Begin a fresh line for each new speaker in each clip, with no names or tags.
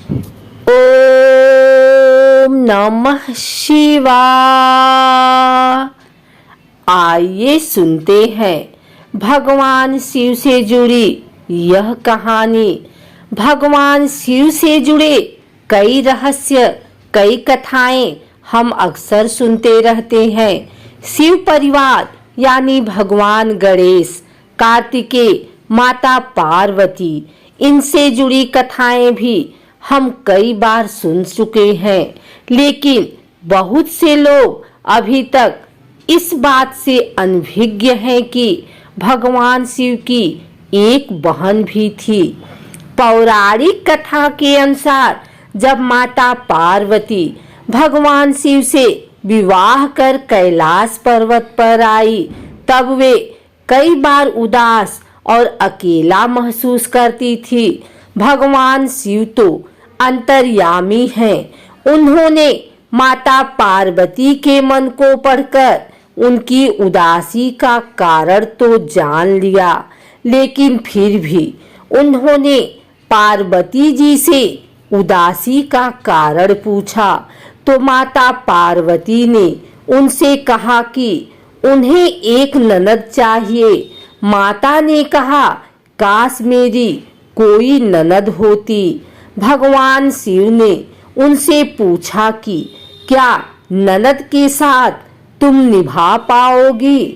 ओम नमः शिवाय। आइए सुनते हैं भगवान शिव से जुड़ी यह कहानी। भगवान शिव से जुड़े कई रहस्य, कई कथाएं हम अक्सर सुनते रहते हैं। शिव परिवार यानी भगवान गणेश, कार्तिकेय, माता पार्वती, इनसे जुड़ी कथाएं भी हम कई बार सुन चुके हैं, लेकिन बहुत से लोग अभी तक इस बात से अनभिज्ञ हैं कि भगवान शिव की एक बहन भी थी। पौराणिक कथा के अनुसार जब माता पार्वती भगवान शिव से विवाह कर कैलाश पर्वत पर आई, तब वे कई बार उदास और अकेला महसूस करती थी। भगवान शिव तो अंतर्यामी हैं। उन्होंने माता पार्वती के मन को पढ़कर उनकी उदासी का कारण तो जान लिया, लेकिन फिर भी उन्होंने पार्वती जी से उदासी का कारण पूछा तो माता पार्वती ने उनसे कहा कि उन्हें एक ननद चाहिए। माता ने कहा, काश मेरी कोई ननद होती। भगवान शिव ने उनसे पूछा कि क्या ननद के साथ तुम निभा पाओगी?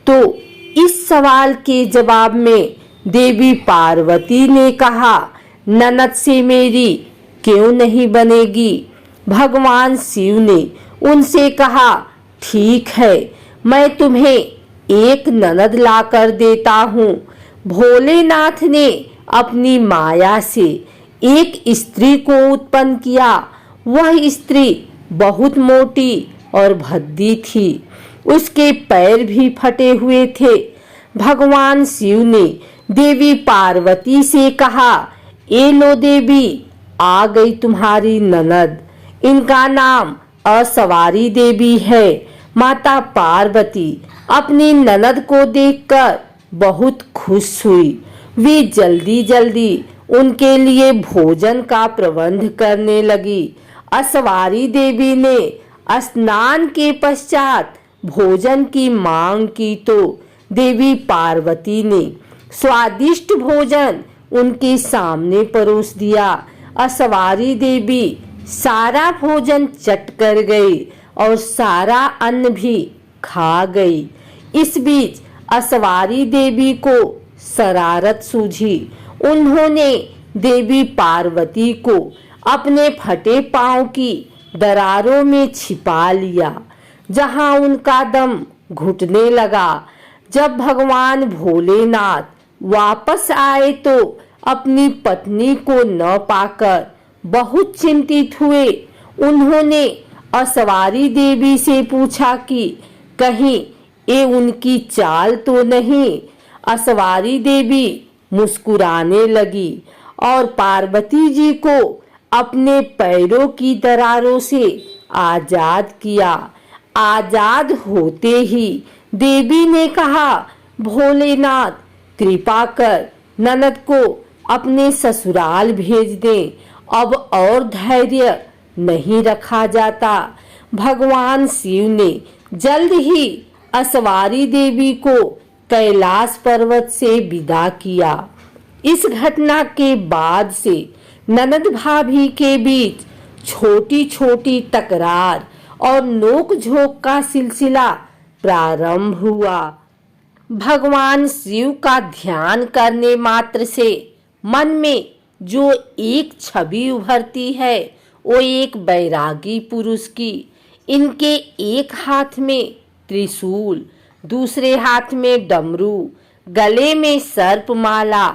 तो इस सवाल के जवाब में देवी पार्वती ने कहा, ननद से मेरी क्यों नहीं बनेगी? भगवान शिव ने उनसे कहा, ठीक है, मैं तुम्हें एक ननद लाकर देता हूँ। भोलेनाथ ने अपनी माया से एक स्त्री को उत्पन्न किया। वह स्त्री बहुत मोटी और भद्दी थी, उसके पैर भी फटे हुए थे। भगवान शिव ने देवी पार्वती से कहा, ए लो देवी, आ गई तुम्हारी ननद। इनका नाम असवारी देवी है। माता पार्वती अपनी ननद को देखकर बहुत खुश हुई। वे जल्दी जल्दी उनके लिए भोजन का प्रबंध करने लगी। असवारी देवी ने स्नान के पश्चात भोजन की मांग की तो देवी पार्वती ने स्वादिष्ट भोजन उनके सामने परोस दिया। असवारी देवी सारा भोजन चट कर गई और सारा अन्न भी खा गई। इस बीच असवारी देवी को शरारत सूझी। उन्होंने देवी पार्वती को अपने फटे पांव की दरारों में छिपा लिया, जहां उनका दम घुटने लगा। जब भगवान भोलेनाथ वापस आए तो अपनी पत्नी को न पाकर बहुत चिंतित हुए। उन्होंने असवारी देवी से पूछा कि कहीं ये उनकी चाल तो नहीं। असवारी देवी मुस्कुराने लगी और पार्वती जी को अपने पैरों की दरारों से आजाद किया। आजाद होते ही देवी ने कहा, भोलेनाथ, कृपा कर ननद को अपने ससुराल भेज दें। अब और धैर्य नहीं रखा जाता। भगवान शिव ने जल्द ही असवारी देवी को कैलाश पर्वत से विदा किया। इस घटना के बाद से ननद भाभी के बीच छोटी छोटी तकरार और नोक-झोंक का सिलसिला प्रारंभ हुआ। भगवान शिव का ध्यान करने मात्र से मन में जो एक छवि उभरती है, वो एक बैरागी पुरुष की। इनके एक हाथ में त्रिशूल, दूसरे हाथ में डमरू, गले में सर्पमाला,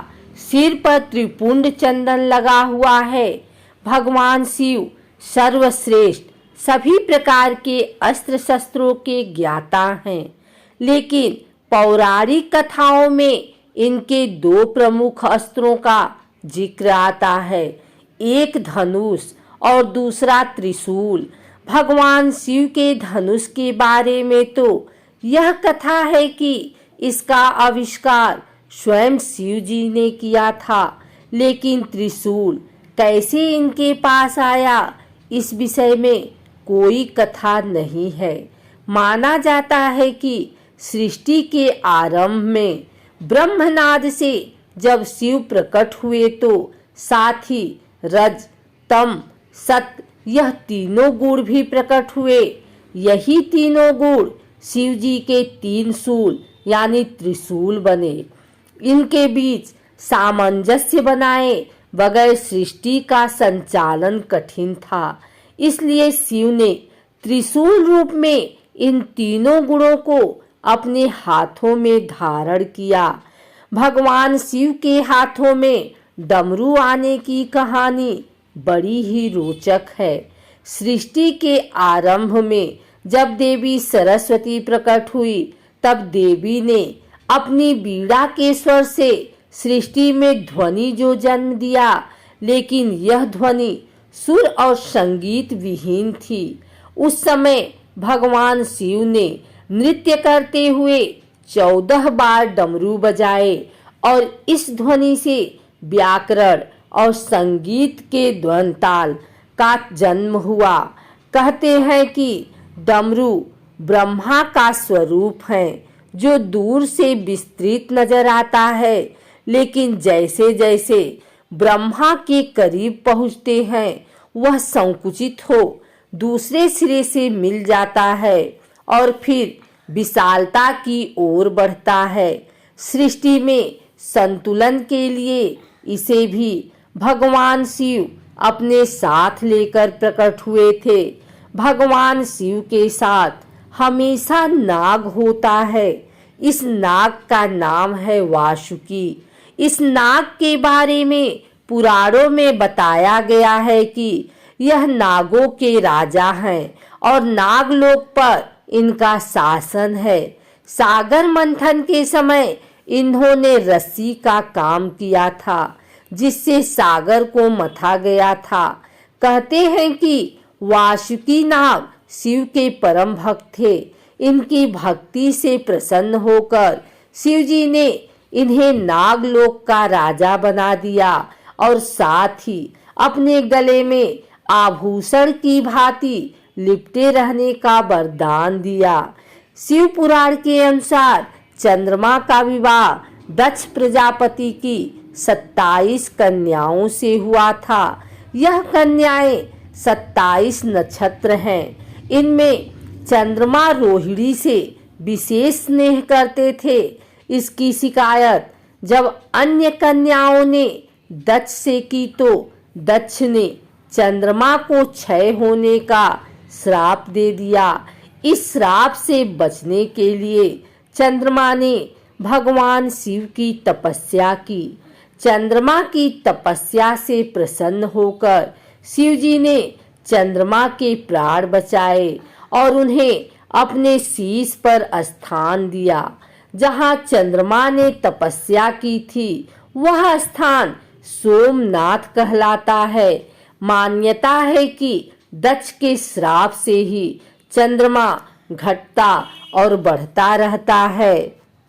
सिर पर त्रिपुंड चंदन लगा हुआ है। भगवान शिव सर्वश्रेष्ठ सभी प्रकार के अस्त्र शस्त्रों के ज्ञाता हैं, लेकिन पौराणिक कथाओं में इनके दो प्रमुख अस्त्रों का जिक्र आता है, एक धनुष और दूसरा त्रिशूल। भगवान शिव के धनुष के बारे में तो यह कथा है कि इसका आविष्कार स्वयं शिव जी ने किया था, लेकिन त्रिशूल कैसे इनके पास आया, इस विषय में कोई कथा नहीं है। माना जाता है कि सृष्टि के आरंभ में ब्रह्मनाद से जब शिव प्रकट हुए तो साथ ही रज, तम, सत यह तीनों गुण भी प्रकट हुए। यही तीनों गुण शिव जी के 3 शूल यानी त्रिशूल बने। इनके बीच सामंजस्य बनाए बगैर सृष्टि का संचालन कठिन था। इसलिए शिव ने त्रिशूल रूप में इन तीनों गुणों को अपने हाथों में धारण किया। भगवान शिव के हाथों में डमरू आने की कहानी बड़ी ही रोचक है। सृष्टि के आरंभ में जब देवी सरस्वती प्रकट हुई तब देवी ने अपनी बीड़ा के स्वर से सृष्टि में ध्वनि जो जन्म दिया, लेकिन यह ध्वनि सुर और संगीत विहीन थी। उस समय भगवान शिव ने नृत्य करते हुए 14 बार डमरू बजाए और इस ध्वनि से व्याकरण और संगीत के द्वंताल का जन्म हुआ। कहते हैं कि डमरू ब्रह्मा का स्वरूप है जो दूर से विस्तृत नजर आता है, लेकिन जैसे जैसे ब्रह्मा के करीब पहुंचते हैं वह संकुचित हो दूसरे सिरे से मिल जाता है और फिर विशालता की ओर बढ़ता है। सृष्टि में संतुलन के लिए इसे भी भगवान शिव अपने साथ लेकर प्रकट हुए थे। भगवान शिव के साथ हमेशा नाग होता है। इस नाग का नाम है वासुकी। इस नाग के बारे में पुराणों में बताया गया है कि यह नागों के राजा हैं और नागलोक पर इनका शासन है। सागर मंथन के समय इन्होंने रस्सी का काम किया था जिससे सागर को मथा गया था। कहते हैं कि वासुकी नाग शिव के परम भक्त थे। इनकी भक्ति से प्रसन्न होकर शिव जी ने इन्हें नागलोक का राजा बना दिया और साथ ही अपने गले में आभूषण की भांति लिपटे रहने का वरदान दिया। शिव पुराण के अनुसार चंद्रमा का विवाह दक्ष प्रजापति की 27 कन्याओं से हुआ था। यह कन्याएं 27 नक्षत्र हैं। इनमें चंद्रमा रोहिणी से विशेष स्नेह करते थे। इसकी शिकायत जब अन्य कन्याओं ने दक्ष से की तो दक्ष ने चंद्रमा को क्षय होने का श्राप दे दिया। इस श्राप से बचने के लिए चंद्रमा ने भगवान शिव की तपस्या की। चंद्रमा की तपस्या से प्रसन्न होकर शिव जी ने चंद्रमा के प्राण बचाए और उन्हें अपने शीश पर स्थान दिया। जहाँ चंद्रमा ने तपस्या की थी वह स्थान सोमनाथ कहलाता है। मान्यता है कि दक्ष के श्राप से ही चंद्रमा घटता और बढ़ता रहता है।